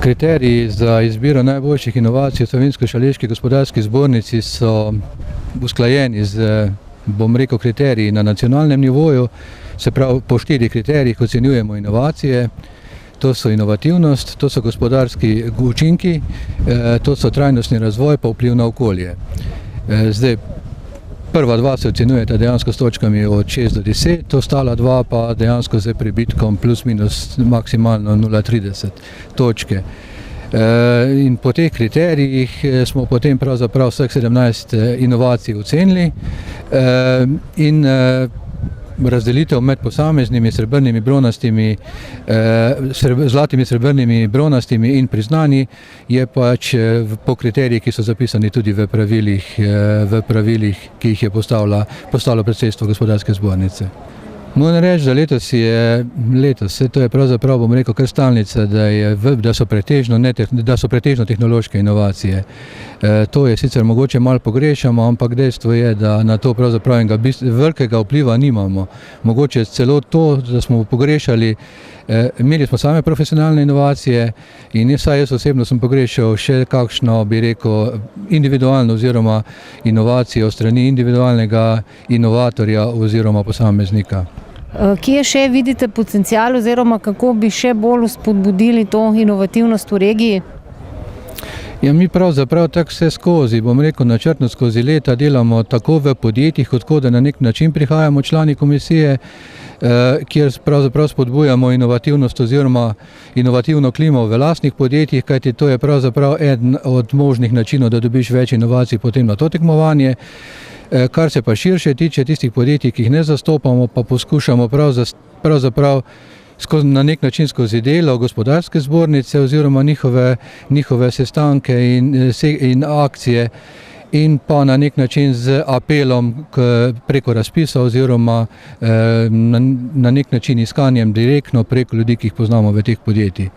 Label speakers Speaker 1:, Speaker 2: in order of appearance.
Speaker 1: Kriteriji za izbiro najboljših inovacij v Savinjsko-Šaleški gospodarski zbornici so usklajeni z, kriteriji na nacionalnem nivoju, se pravi po 4 kriterijih ocenjujemo inovacije. To so inovativnost, to so gospodarski učinki, to so trajnostni razvoj pa vpliv na okolje. Zdaj, prva 2 se ocenjujeta dejansko s točkami od 6 do 10, ostala 2 pa dejansko z prebitkom plus minus maksimalno 0,30 točke. In po teh kriterijih smo potem pravzaprav vseh 17 inovacij ocenili in razdelitev med posameznimi srebrnimi, bronastimi, zlatimi, srebrnimi, bronastimi in priznani je pač po kriterijih, ki so zapisani tudi v pravilih, ki jih je postavilo predsedstvo gospodarske zbornice. Moram reči, da letos, to je pravzaprav, kar stalnica, da so pretežno tehnološke inovacije. To je sicer mogoče malo pogrešamo, ampak dejstvo je, da na to pravzaprav velikega vpliva nimamo. Mogoče celo to, da smo pogrešali, imeli smo same profesionalne inovacije in jaz osebno sem pogrešal še kakšno, individualno oziroma inovacijo strani individualnega inovatorja oziroma posameznika.
Speaker 2: Kje še vidite potencial oziroma kako bi še bolj spodbudili to inovativnost v regiji?
Speaker 1: Ja, mi pravzaprav tako vse skozi, načrtno skozi leta delamo tako v podjetjih, kot da na nek način prihajamo člani komisije, kjer pravzaprav spodbujamo inovativnost oziroma inovativno klimo v lastnih podjetjih, kajti to je pravzaprav eden od možnih načinov, da dobiš več inovacij potem na to tekmovanje. Kar se pa širše tiče tistih podjetij, ki jih ne zastopamo, pa poskušamo pravzaprav na nek način skozi delo gospodarske zbornice oziroma njihove sestanke in akcije in pa na nek način z apelom preko razpisa oziroma na nek način iskanjem direktno preko ljudi, ki jih poznamo v teh podjetjih.